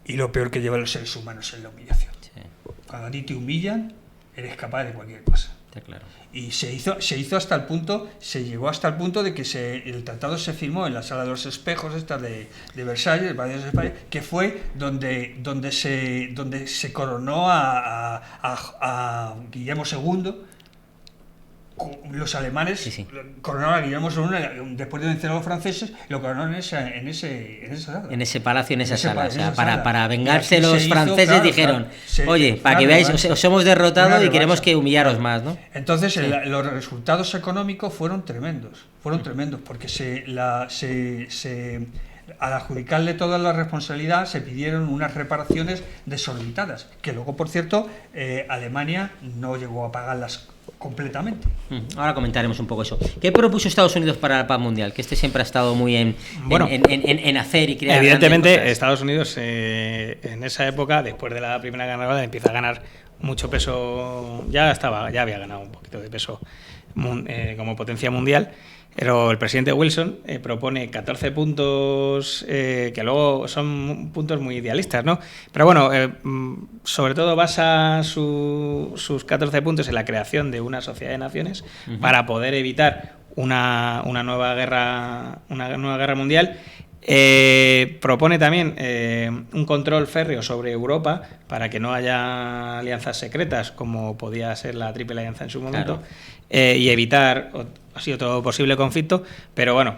Y lo peor que llevan los seres humanos es la humillación. Sí. Cuando a ti te humillan, eres capaz de cualquier cosa. Está claro. Y se hizo hasta el punto, se llegó hasta el punto de que el tratado se firmó en la Sala de los Espejos, esta de Versalles, que fue donde se coronó a Guillermo II. Los alemanes coronaron a Guillermo II después de vencer a los franceses, lo coronaron en ese sala. En ese palacio, en esa sala. O sea, sala. para vengarse los franceses dijeron, oye, para que veáis, os hemos derrotado y queremos que humillaros más, ¿no? Entonces los resultados económicos fueron tremendos, porque al adjudicarle toda la responsabilidad se pidieron unas reparaciones desorbitadas, que luego, por cierto, Alemania no llegó a pagarlas completamente. Ahora comentaremos un poco eso. ¿Qué propuso Estados Unidos para la paz mundial? Que siempre ha estado muy en hacer y crear. Evidentemente, Estados Unidos en esa época, después de la Primera Guerra Mundial, empieza a ganar mucho peso. Ya había ganado un poquito de peso como potencia mundial. Pero el presidente Wilson propone 14 puntos, que luego son puntos muy idealistas, ¿no? Pero bueno, sobre todo basa sus 14 puntos en la creación de una sociedad de naciones para poder evitar una nueva guerra mundial. Propone también un control férreo sobre Europa para que no haya alianzas secretas como podía ser la Triple Alianza en su momento, y evitar así otro posible conflicto, pero bueno,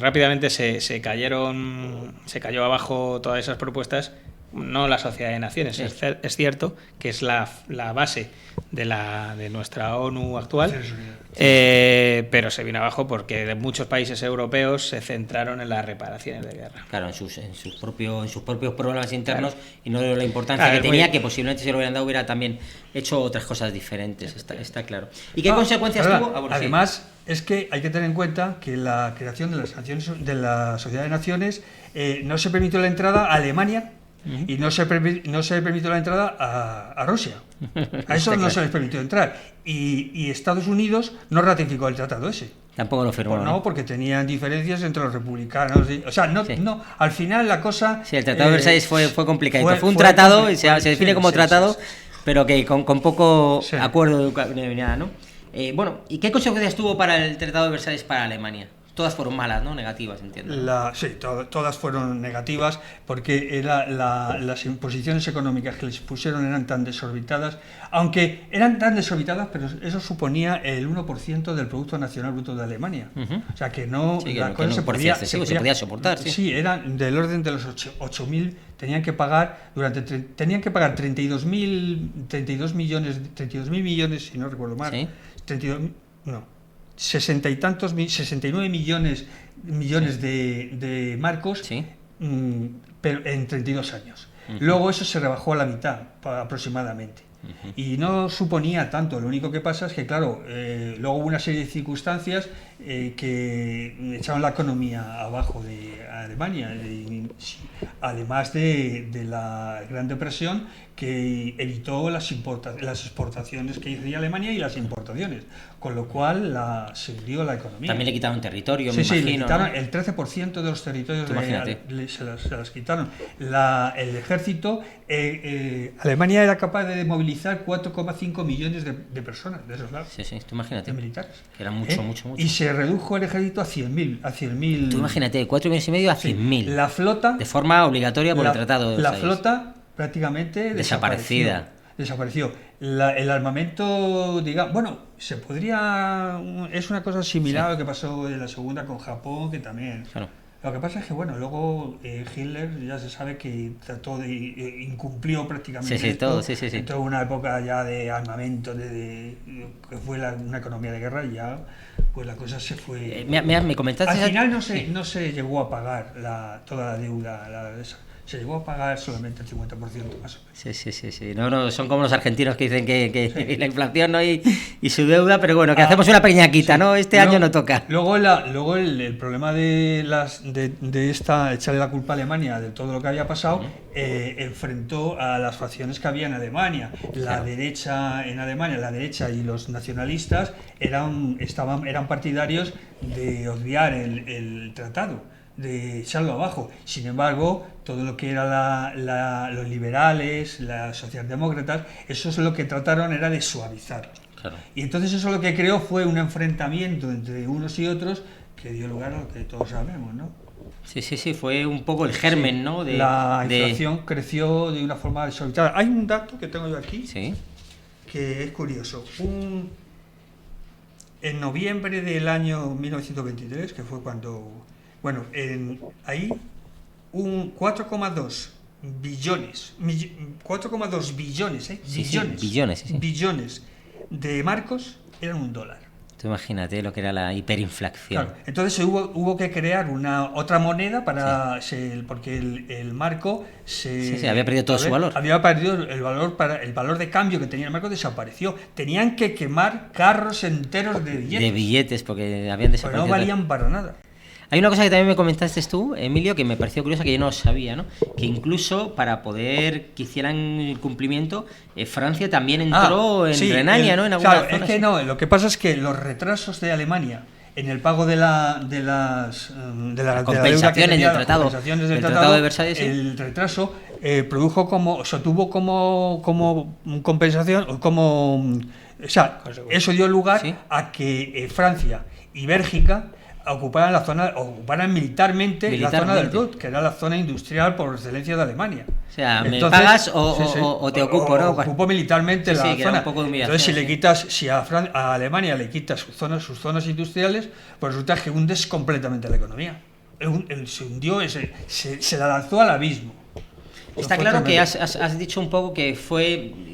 rápidamente se cayó abajo todas esas propuestas. No la Sociedad de Naciones, es cierto que es la base de nuestra ONU actual, pero se vino abajo porque muchos países europeos se centraron en las reparaciones de guerra. Claro, en sus propios problemas internos, y no la importancia que tenía, que posiblemente si lo hubieran dado hubiera también hecho otras cosas diferentes, está claro. ¿Y qué consecuencias tuvo? Además, es que hay que tener en cuenta que la creación de la Sociedad de Naciones no se permitió la entrada a Alemania. Y no se permitió la entrada a Rusia. A eso no se les permitió entrar. Y Estados Unidos no ratificó el tratado ese. Tampoco lo firmó. No, porque tenían diferencias entre los republicanos. O sea, no, al final la cosa... Sí, el Tratado de Versalles fue complicadito. Fue un tratado, se define como tratado, pero que con poco acuerdo de nada, ¿no? Bueno, ¿y qué consecuencias tuvo para el Tratado de Versalles para Alemania? Todas fueron malas, ¿no? Negativas, entiendo. Sí, todas fueron negativas porque las imposiciones económicas que les pusieron eran tan desorbitadas, aunque eran tan desorbitadas, pero eso suponía el 1% del Producto Nacional Bruto de Alemania. O sea, que no... se podía soportar. Sí, eran del orden de los 8.000, tenían que pagar 32 millones, si no recuerdo mal. ¿Sí? 69 millones de marcos, pero en 32 años. Luego eso se rebajó a la mitad aproximadamente. Y no suponía tanto. Lo único que pasa es que, claro, luego hubo una serie de circunstancias que echaron la economía abajo de Alemania, además de la Gran Depresión, que evitó las exportaciones que hacía Alemania y las importaciones, con lo cual se hundió la economía. También le quitaron territorio, me imagino. Sí, le quitaron, ¿no? El 13% de los territorios se las quitaron. El ejército, Alemania era capaz de movilizar 4,5 millones de personas de esos lados. Sí, tú imagínate. De militares. Que era mucho. Y se redujo el ejército a 100.000. Tú imagínate, 4,5 millones a 100.000. La flota... De forma obligatoria por el Tratado de Versalles. La flota prácticamente desapareció. El armamento, digamos, bueno, es una cosa similar a lo que pasó en la segunda con Japón, que también. Claro. Lo que pasa es que, bueno, luego Hitler ya se sabe que trató incumplió prácticamente todo. Entró una época ya de armamento, que fue una economía de guerra, y ya pues la cosa se fue... Me comentaste... Al final no se llegó a pagar toda la deuda, Se llegó a pagar solamente el 50% más o menos. Sí. No, son como los argentinos que dicen que la inflación no y su deuda, pero bueno, que hacemos una peñaquita, sí. ¿No? Año no toca. Luego el problema de echarle la culpa a Alemania de todo lo que había pasado, enfrentó a las facciones que había en Alemania. La derecha en Alemania, la derecha y los nacionalistas eran partidarios de odiar el tratado, de echarlo abajo. Sin embargo, todo lo que era los liberales, las socialdemócratas, eso es lo que trataron era de suavizar. Claro. Y entonces eso lo que creó fue un enfrentamiento entre unos y otros que dio lugar a lo que todos sabemos, ¿no? Sí, fue un poco el germen, ¿no? La inflación creció de una forma desorbitada. Hay un dato que tengo yo aquí, ¿sí? Que es curioso. En noviembre del año 1923, que fue cuando... Bueno, ahí un 4,2 billones, 4,2 billones, billones de marcos eran $1. Tú imagínate lo que era la hiperinflación. Claro, entonces hubo que crear otra moneda para porque el marco había perdido todo su valor. Había perdido el valor de cambio que tenía el marco, desapareció. Tenían que quemar carros enteros de billetes. De billetes, porque habían desaparecido. Pero no valían para nada. Hay una cosa que también me comentaste tú, Emilio, que me pareció curiosa, que yo no sabía, ¿no? Que incluso para poder que hicieran el cumplimiento, Francia también entró en Renania, ¿no? En alguna zona, es que no, lo que pasa es que los retrasos de Alemania en el pago de las compensaciones del tratado de Versalles, el retraso sostuvo como compensación, eso dio lugar a que Francia y Bélgica ocuparan militarmente la zona del Ruhr, que era la zona industrial por excelencia de Alemania. O sea, me pagas o te ocupo, ¿no? Ocupo militarmente la zona. Un poco de humillación, entonces, si a Alemania le quitas sus zonas industriales, pues resulta que hundes completamente la economía. Se hundió, se la lanzó al abismo. Está claro que has dicho un poco que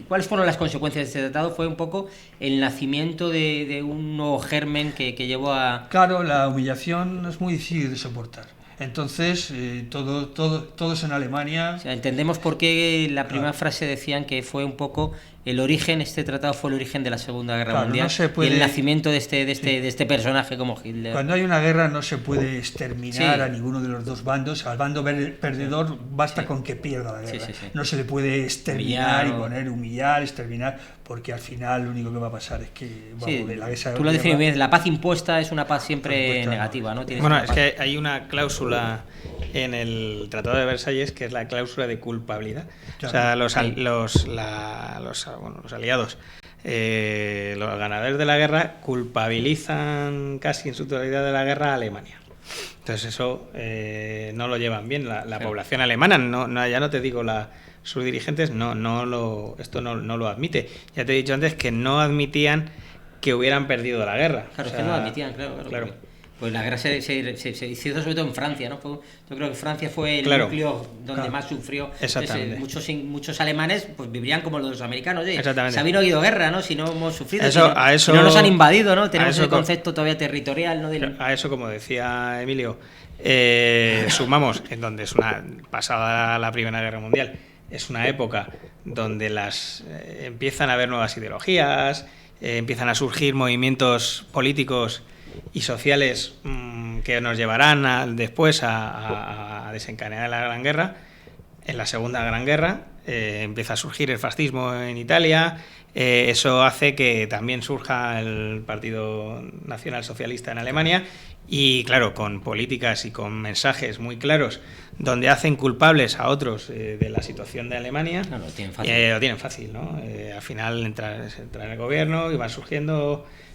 ¿cuáles fueron las consecuencias de este tratado? Fue un poco el nacimiento de un nuevo germen que llevó a... Claro, la humillación es muy difícil de soportar. Entonces, todos en Alemania... O sea, entendemos por qué la primera frase decían que fue un poco el origen, este tratado fue el origen de la Segunda Guerra Mundial, y el nacimiento de este personaje como Hitler. Cuando hay una guerra no se puede exterminar a ninguno de los dos bandos. Al bando perdedor basta con que pierda la guerra. No se le puede exterminar humillar, exterminar, porque al final lo único que va a pasar es que la guerra... Tú lo defines bien, la paz impuesta es una paz siempre negativa, ¿no? Bueno, es que hay una cláusula en el Tratado de Versalles que es la cláusula de culpabilidad. Claro. O sea, los aliados, los ganadores de la guerra culpabilizan casi en su totalidad de la guerra a Alemania. Entonces eso no lo llevan bien la población alemana, ya no te digo sus dirigentes, esto no lo admite. Ya te he dicho antes que no admitían que hubieran perdido la guerra. Claro, es que no admitían, claro. Pues la guerra se hizo sobre todo en Francia, ¿no? Yo creo que Francia fue el núcleo donde más sufrió. Exactamente. Muchos alemanes pues vivirían como los americanos. Exactamente. Se habían oído guerra, ¿no? Si no hemos sufrido, si no nos han invadido, ¿no? Tenemos el concepto todavía territorial, ¿no? A eso, como decía Emilio, sumamos en donde es pasada la Primera Guerra Mundial, es una época donde empiezan a haber nuevas ideologías, empiezan a surgir movimientos políticos y sociales que nos llevarán después a desencadenar la Gran Guerra. En la Segunda Gran Guerra empieza a surgir el fascismo en Italia, eso hace que también surja el Partido Nacional Socialista en Alemania y claro, con políticas y con mensajes muy claros donde hacen culpables a otros de la situación de Alemania. No, lo tienen fácil, ¿no? Al final entran en el gobierno y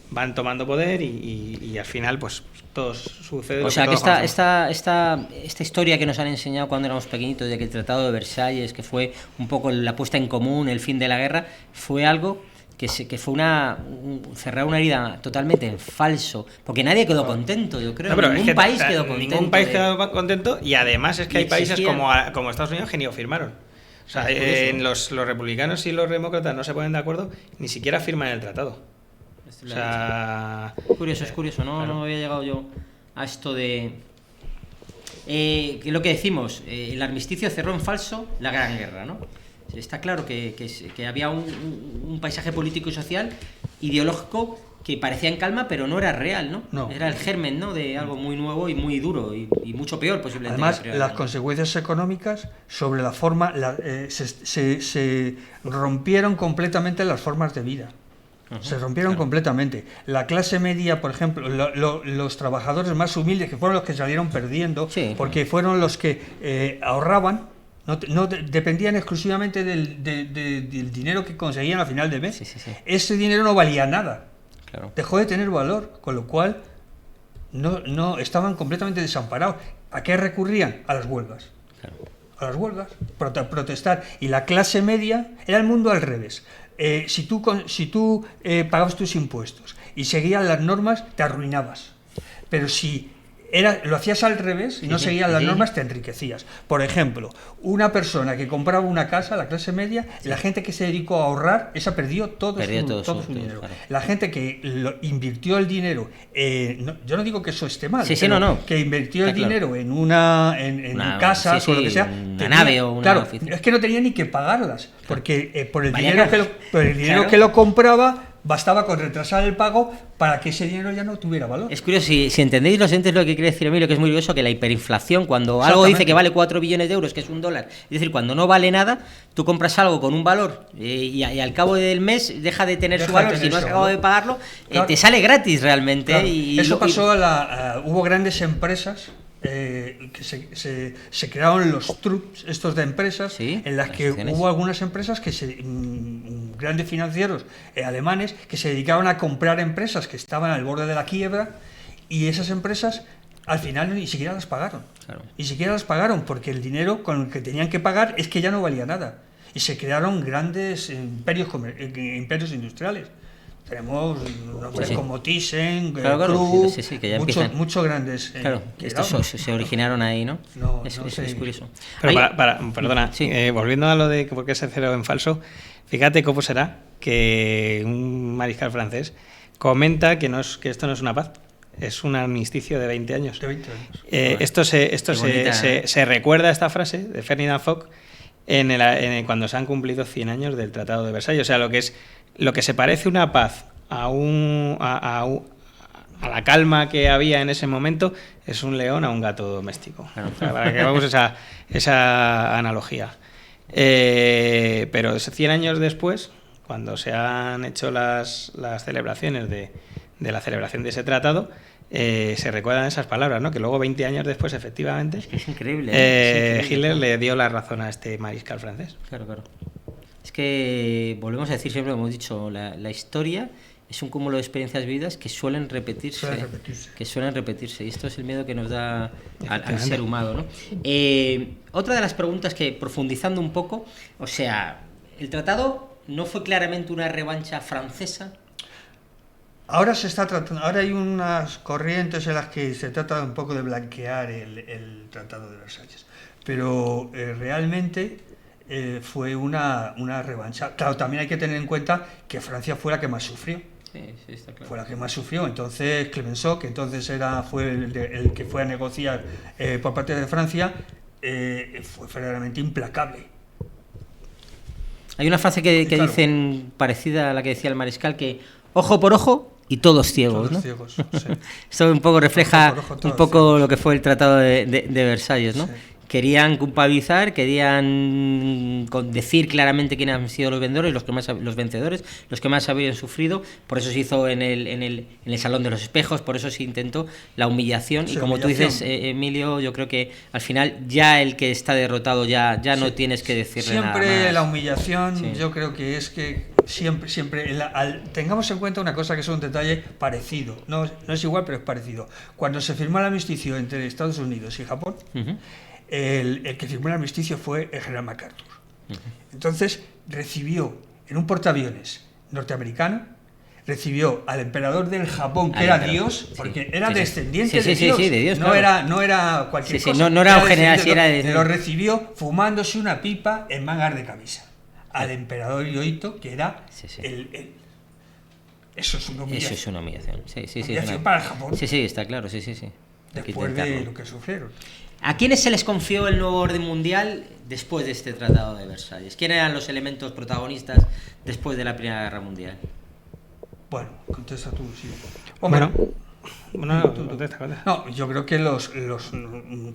van tomando poder y al final pues todo sucede. O sea que esta historia que nos han enseñado cuando éramos pequeñitos de que el Tratado de Versalles, que fue un poco la puesta en común, el fin de la guerra, fue algo que fue cerrar una herida totalmente en falso, porque nadie quedó contento, yo creo. Ningún país quedó contento y además es que hay países como Estados Unidos que ni lo firmaron. O sea, los republicanos y los demócratas no se ponen de acuerdo, ni siquiera firman el tratado. O sea, es curioso, ¿no? Claro. No había llegado yo a esto de lo que decimos, el armisticio cerró en falso la Gran Guerra, ¿no? Está claro que había un paisaje político y social, ideológico, que parecía en calma, pero no era real, ¿no? No. Era el germen, ¿no?, de algo muy nuevo y muy duro y mucho peor posiblemente. Además, las consecuencias económicas sobre la forma, se rompieron completamente las formas de vida. Se rompieron completamente. La clase media, por ejemplo, los trabajadores más humildes, que fueron los que salieron perdiendo, porque fueron los que ahorraban, no dependían exclusivamente del dinero que conseguían al final de mes. Ese dinero no valía nada. Claro. Dejó de tener valor, con lo cual no estaban completamente desamparados. ¿A qué recurrían? A las huelgas. Claro. A las huelgas, protestar. Y la clase media era el mundo al revés. Si tú pagabas tus impuestos y seguías las normas, te arruinabas. Pero si lo hacías al revés y no seguías las normas, te enriquecías. Por ejemplo, una persona que compraba una casa, la clase media, la gente que se dedicó a ahorrar, esa perdió todo su dinero. Claro. La gente que invirtió el dinero, yo no digo que eso esté mal, que invirtió el dinero en una casa o lo que sea, una nave o una oficina. Es que no tenía ni que pagarlas, porque por el dinero que lo compraba, bastaba con retrasar el pago para que ese dinero ya no tuviera valor. Es curioso, si entendéis los entes lo que quiere decir Emilio, que es muy curioso, que la hiperinflación, cuando algo dice que vale 4 billones de euros, que es $1, es decir, cuando no vale nada, tú compras algo con un valor y al cabo del mes deja de tener su valor, si no has acabado de pagarlo, te sale gratis realmente. Claro. Eso pasó hubo grandes empresas que se crearon los trusts estos de empresas, en las que hubo algunas empresas que grandes financieros alemanes que se dedicaban a comprar empresas que estaban al borde de la quiebra, y esas empresas al final ni siquiera las pagaron. Claro. Ni siquiera las pagaron porque el dinero con el que tenían que pagar es que ya no valía nada, y se crearon grandes imperios industriales. Tenemos nombres como Thyssen, Krupp, muchos grandes. Claro, estos se originaron ahí, ¿no? Es curioso. Pero perdona, volviendo a lo de por qué se cerró en falso, fíjate cómo será que un mariscal francés comenta que esto no es una paz, es un armisticio de 20 años. De 20 años. Se recuerda esta frase de Ferdinand Foch cuando se han cumplido 100 años del Tratado de Versalles. O sea, lo que se parece una paz a la calma que había en ese momento es un león a un gato doméstico. Claro. Para que hagamos esa analogía. Pero 100 años después, cuando se han hecho las celebraciones de la celebración de ese tratado, se recuerdan esas palabras, ¿no? Que luego 20 años después, efectivamente, es increíble, Hitler le dio la razón a este mariscal francés. Claro. Es que volvemos a decir siempre, como hemos dicho, la historia es un cúmulo de experiencias vividas que suelen repetirse. Y esto es el miedo que nos da al ser humano, ¿no? Otra de las preguntas que, profundizando un poco, o sea, ¿el tratado no fue claramente una revancha francesa? Ahora ahora hay unas corrientes en las que se trata un poco de blanquear el Tratado de Versalles, pero realmente fue una revancha. Claro, también hay que tener en cuenta que Francia fue la que más sufrió. Sí, está claro. Fue la que más sufrió. Entonces Clemenceau, que entonces fue el que fue a negociar por parte de Francia, fue verdaderamente implacable. Hay una frase que dicen parecida a la que decía el mariscal, que ojo por ojo y todos ciegos, ¿no? Ciegos, sí. Esto un poco refleja un poco lo que fue el Tratado de Versalles, ¿no? Sí. Querían culpabilizar, querían decir claramente quiénes han sido los vencedores, los vencedores, los que más habían sufrido. Por eso se hizo en el Salón de los Espejos, por eso se intentó la humillación. Sí, y como tú dices, Emilio, yo creo que al final ya el que está derrotado ya no tienes que decirle nada más. Siempre la humillación, yo creo que es que siempre tengamos en cuenta una cosa que es un detalle parecido. No es igual, pero es parecido. Cuando se firmó el armisticio entre Estados Unidos y Japón, el que firmó el armisticio fue el general MacArthur. Entonces recibió en un portaaviones norteamericano, recibió al emperador del Japón, que era Dios, porque era descendiente de Dios. De Dios, no era cualquier cosa. No era un general, lo recibió fumándose una pipa en mangas de camisa. Al emperador Hirohito, que era eso es una humillación. Eso es una humillación. Humillación para el Japón. Sí, está claro, sí. Después de lo que sufrieron. ¿A quiénes se les confió el nuevo orden mundial después de este Tratado de Versalles? ¿Quiénes eran los elementos protagonistas después de la Primera Guerra Mundial? Bueno, contesta tú, sí. Bueno, contesta. No, yo creo que los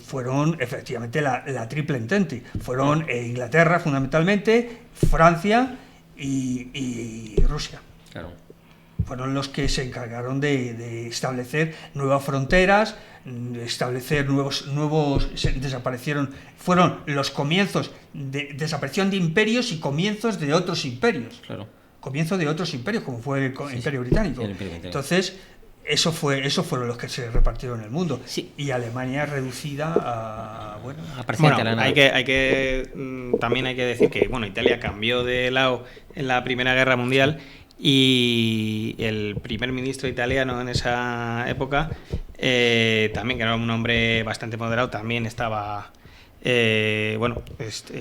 fueron efectivamente la triple entente. Fueron Inglaterra fundamentalmente, Francia y Rusia. Claro. Fueron los que se encargaron de establecer nuevas fronteras, establecer nuevos desaparecieron, fueron los comienzos de desaparición de imperios y comienzos de otros imperios. Claro. Comienzo de otros imperios, como fue el Imperio Británico. Sí, el Imperio Británico. Entonces, esos fueron los que se repartieron en el mundo. Sí. Y Alemania reducida a también hay que decir que Italia cambió de lado en la Primera Guerra Mundial y el primer ministro italiano en esa época, también que era un hombre bastante moderado, también estaba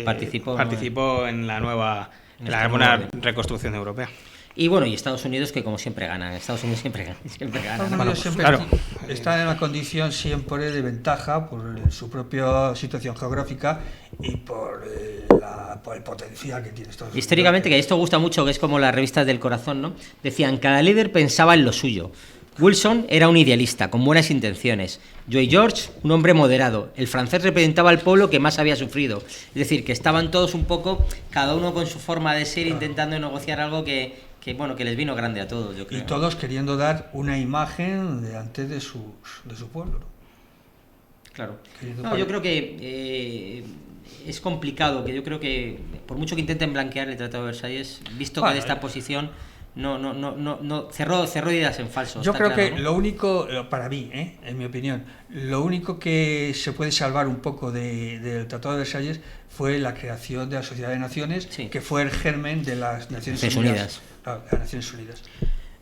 participó en la nueva reconstrucción europea. Y y Estados Unidos, que como siempre ganan. Estados Unidos siempre gana. Claro. Está en una condición siempre de ventaja por su propia situación geográfica y por el potencial que tiene Estados Unidos. Históricamente, que esto gusta mucho, que es como las revistas del corazón, ¿no? Decían, cada líder pensaba en lo suyo. Wilson era un idealista, con buenas intenciones. Lloyd George, un hombre moderado. El francés representaba al pueblo que más había sufrido. Es decir, que estaban todos un poco, cada uno con su forma de ser, intentando negociar algo que les vino grande a todos, yo creo. Y todos queriendo dar una imagen delante de su pueblo, ¿no? Claro. Yo creo que es complicado, que yo creo que por mucho que intenten blanquear el Tratado de Versalles, visto que de esta posición no cerró ideas en falso. Yo creo claro, que lo único, para mí, en mi opinión, lo único que se puede salvar un poco del Tratado de Versalles fue la creación de la Sociedad de Naciones, que fue el germen de las Naciones Unidas. Claro, las Naciones Unidas.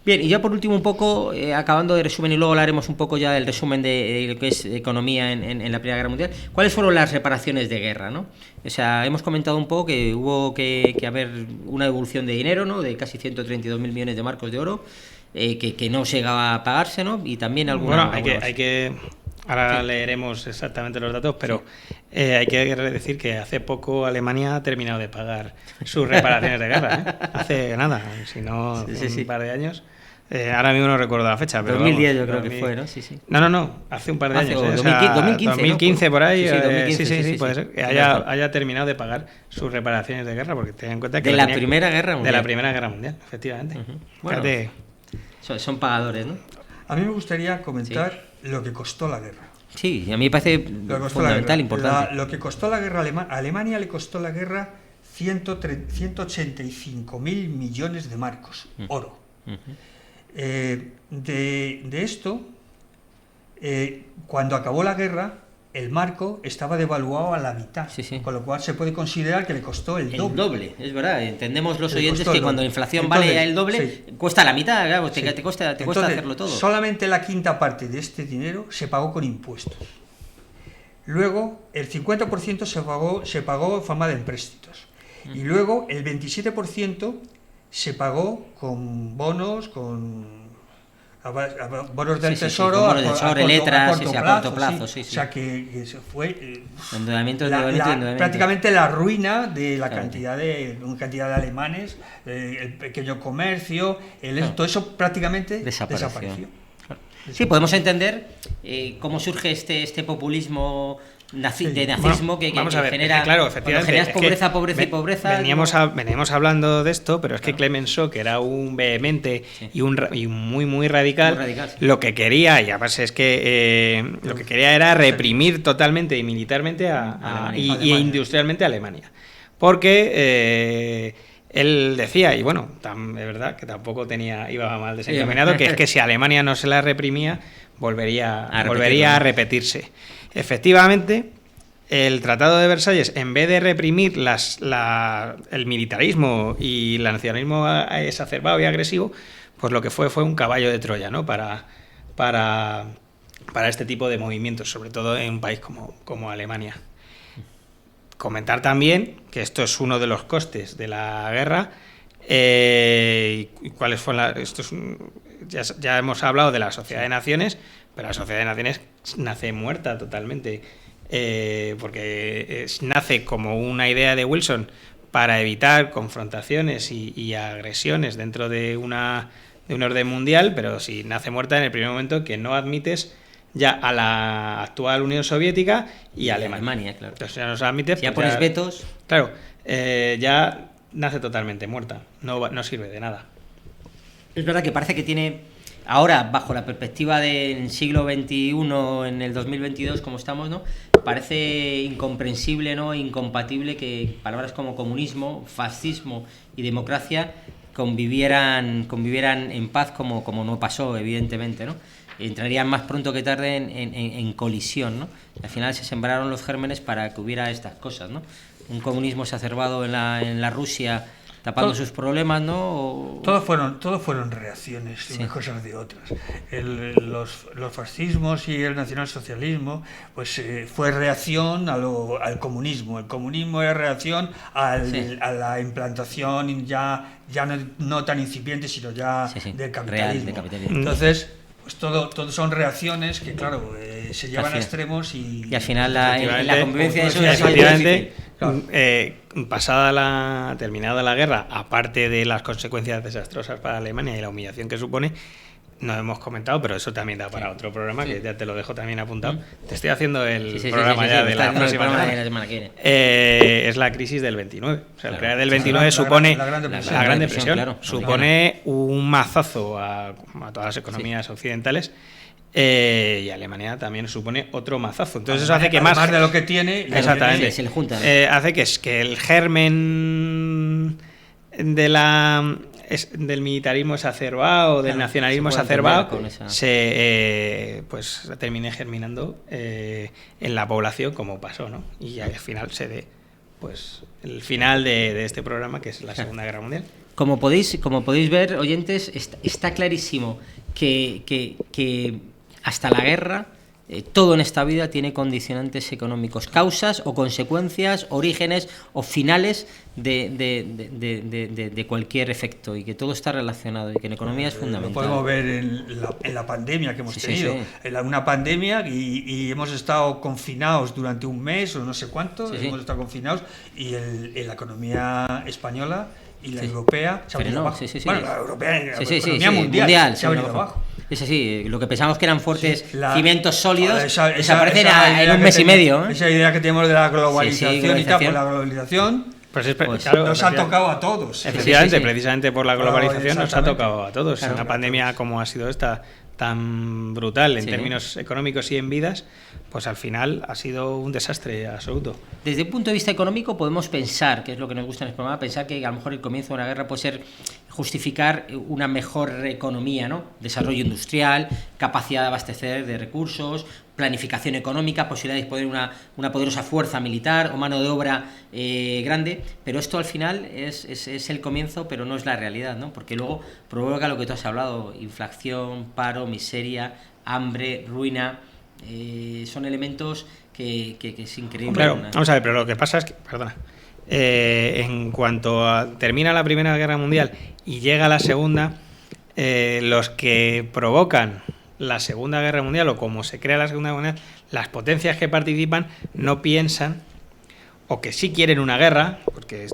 Bien, y ya por último un poco, acabando de resumen, y luego hablaremos un poco ya del resumen de lo que es economía en la Primera Guerra Mundial. ¿Cuáles fueron las reparaciones de guerra, no? O sea, hemos comentado un poco que hubo que haber una devolución de dinero, ¿no? De casi 132.000 millones de marcos de oro, que no llegaba a pagarse, ¿no? Y también alguna... Ahora leeremos exactamente los datos, pero hay que decir que hace poco Alemania ha terminado de pagar sus reparaciones de guerra, hace nada, si no un par de años. Ahora mismo no recuerdo la fecha, pero 2010 yo creo que fue, ¿no? Sí. No, hace un par de años. 2015 ¿no? Por ahí. Sí, puede ser que haya terminado de pagar sus reparaciones de guerra, porque ten en cuenta que... De la Primera Guerra Mundial. De la Primera Guerra Mundial, efectivamente. Bueno, son pagadores, ¿no? A mí me gustaría comentar lo que costó la guerra. Sí, a mí me parece fundamental, importante. Lo que costó la guerra a Alemania le costó la guerra 185.000 millones de marcos, oro. De esto, cuando acabó la guerra, el marco estaba devaluado a la mitad, con lo cual se puede considerar que le costó el doble. El doble, es verdad. Entendemos los oyentes que cuando la inflación vale el doble, cuesta la mitad, claro, te cuesta hacerlo todo. Solamente la quinta parte de este dinero se pagó con impuestos. Luego, el 50% se pagó en forma de empréstitos. Y luego, el 27% se pagó con bonos, bonos del Tesoro, bonos del Tesoro, letras, a corto plazo. O sea que eso fue endeudamiento. prácticamente la ruina de una cantidad de alemanes, el pequeño comercio, todo eso prácticamente desapareció. Sí, podemos entender cómo surge este populismo de nazismo que genera, pobreza. Veníamos hablando de esto, pero es que Clemenceau, que era un vehemente y muy radical, lo que quería, y además es que lo que quería era reprimir totalmente y militarmente y industrialmente a Alemania. Porque él decía, y bueno, es verdad que tampoco iba mal desencaminado, que es que si Alemania no se la reprimía, volvería a repetirse. Efectivamente, el Tratado de Versalles, en vez de reprimir el militarismo y el nacionalismo exacerbado y agresivo, pues lo que fue un caballo de Troya, ¿no? para este tipo de movimientos, sobre todo en un país como Alemania. Comentar también que esto es uno de los costes de la guerra. ¿Cuáles fueron ya hemos hablado de la Sociedad de Naciones, pero la Sociedad de Naciones nace muerta totalmente porque nace como una idea de Wilson para evitar confrontaciones y agresiones dentro de un orden mundial, pero si nace muerta en el primer momento que no admites ya a la actual Unión Soviética y a Alemania. Claro. Entonces ya no se admite. Ya pones vetos. Claro, ya nace totalmente muerta, no sirve de nada. Es verdad que parece que tiene, ahora, bajo la perspectiva del siglo XXI, en el 2022, como estamos, ¿no? Parece incomprensible, ¿no? Incompatible que palabras como comunismo, fascismo y democracia convivieran en paz como no pasó, evidentemente, ¿no? Entrarían más pronto que tarde en colisión, ¿no? Y al final se sembraron los gérmenes para que hubiera estas cosas, ¿no? Un comunismo exacerbado en la Rusia, tapando sus problemas, ¿no? Todos fueron reacciones, unas cosas de otras. Los fascismos y el nacionalsocialismo, pues fue reacción al comunismo. El comunismo era reacción a la implantación ya no tan incipiente, sino ya del capitalismo. Real, de capitalismo. Entonces, pues todo son reacciones que, claro, se llevan a extremos y al final la convivencia de eso es efectivamente, terminada la guerra, aparte de las consecuencias desastrosas para Alemania y la humillación que supone, no hemos comentado, pero eso también da para otro programa, que ya te lo dejo también apuntado. Te estoy haciendo el programa de la próxima semana que viene. Es la crisis del 29. O sea, la crisis del 29 supone la Gran Depresión. Claro, supone un mazazo a todas las economías occidentales. Y Alemania también supone otro mazazo. Entonces eso hace que más de lo que tiene, exactamente, se le juntan. Hace que el germen del militarismo exacerbado, del nacionalismo exacerbado, pues termine germinando en la población, como pasó, ¿no? Y al final se dé pues el final de este programa, que es la Segunda Guerra Mundial. Como podéis ver, oyentes, está clarísimo que hasta la guerra todo en esta vida tiene condicionantes económicos, causas o consecuencias, orígenes o finales de cualquier efecto, y que todo está relacionado y que en economía es fundamental. Lo podemos ver en la pandemia que hemos tenido. En una pandemia y hemos estado confinados durante un mes o no sé cuánto, hemos estado confinados, y la economía española y la europea se ha venido abajo. Bueno, la europea, la economía mundial se ha venido abajo. Es así, lo que pensábamos que eran fuertes cimientos sólidos desaparecen en un mes y medio. Esa idea que tenemos de la globalización y tal, por la globalización, claro, nos ha tocado a todos. Efectivamente, precisamente por la globalización nos ha tocado a todos. Claro, una pandemia como ha sido esta, tan brutal en términos económicos y en vidas, pues al final ha sido un desastre absoluto. Desde un punto de vista económico podemos pensar, que es lo que nos gusta en el programa, pensar que a lo mejor el comienzo de una guerra puede ser justificar una mejor economía, ¿no? Desarrollo industrial, capacidad de abastecer de recursos, planificación económica, posibilidad de disponer de una poderosa fuerza militar o mano de obra grande, pero esto al final es el comienzo, pero no es la realidad, ¿no? Porque luego provoca lo que tú has hablado: inflación, paro, miseria, hambre, ruina. Son elementos que es increíble. Claro, vamos a ver, pero lo que pasa es que, en cuanto termina la Primera Guerra Mundial y llega la Segunda, los que provocan la Segunda Guerra Mundial, o como se crea la Segunda Guerra Mundial, las potencias que participan no piensan, o que sí quieren una guerra, porque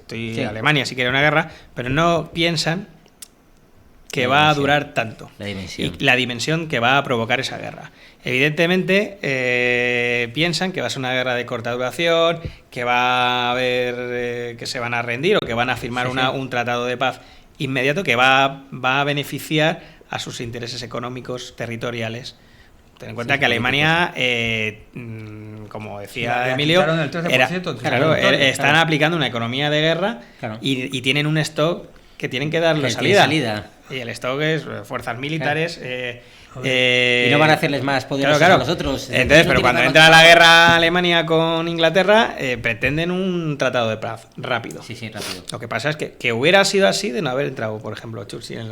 Alemania sí quiere una guerra, pero no piensan que va a durar tanto, y la dimensión que va a provocar esa guerra. Evidentemente piensan que va a ser una guerra de corta duración, que va a haber que se van a rendir, o que van a firmar un tratado de paz inmediato que va a beneficiar a sus intereses económicos territoriales. Ten en cuenta que Alemania, como decía Emilio, están aplicando una economía de guerra, y tienen un stock que tienen que darle salida. Y el stock es fuerzas militares. Y no van a hacerles más poderosos a los otros. Entonces, pero cuando entra la guerra Alemania con Inglaterra, pretenden un tratado de paz rápido. Sí, rápido. Lo que pasa es que hubiera sido así de no haber entrado, por ejemplo, Churchill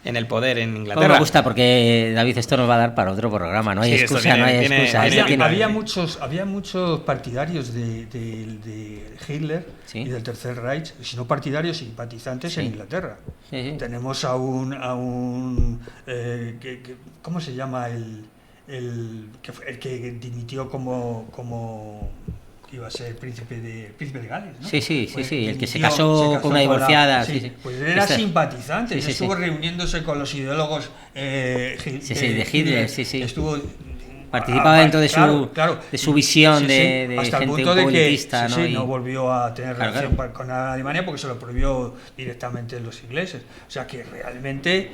en el poder en Inglaterra. Me gusta, porque, David, esto nos va a dar para otro programa. No hay excusa, no hay excusa. Había muchos partidarios de Hitler y del Tercer Reich, sino partidarios y simpatizantes en Inglaterra. Tenemos a un ¿cómo se llama el que dimitió como iba a ser príncipe de Gales, ¿no? Sí, el que se casó con una divorciada. Pues él era simpatizante, estuvo reuniéndose con los ideólogos de Hitler, estuvo... Participaba dentro de su visión de hasta gente el punto de politista, que ¿no? No volvió a tener relación con Alemania porque se lo prohibió directamente los ingleses. O sea que realmente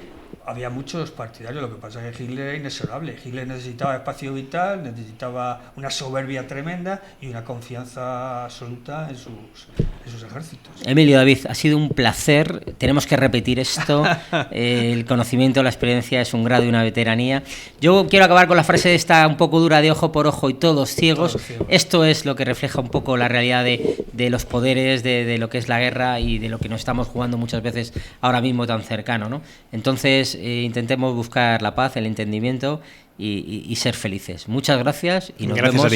había muchos partidarios, lo que pasa es que Hitler era inexorable. Hitler necesitaba espacio vital, necesitaba una soberbia tremenda y una confianza absoluta en sus ejércitos. Emilio, David, ha sido un placer. Tenemos que repetir esto. El conocimiento, la experiencia es un grado y una veteranía. Yo quiero acabar con la frase esta un poco dura de ojo por ojo y todos ciegos. Esto es lo que refleja un poco la realidad de los poderes, de lo que es la guerra y de lo que nos estamos jugando muchas veces ahora mismo tan cercano, ¿no? Entonces, intentemos buscar la paz, el entendimiento y ser felices. Muchas gracias y nos vemos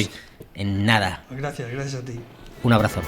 en nada. Gracias a ti. Un abrazo.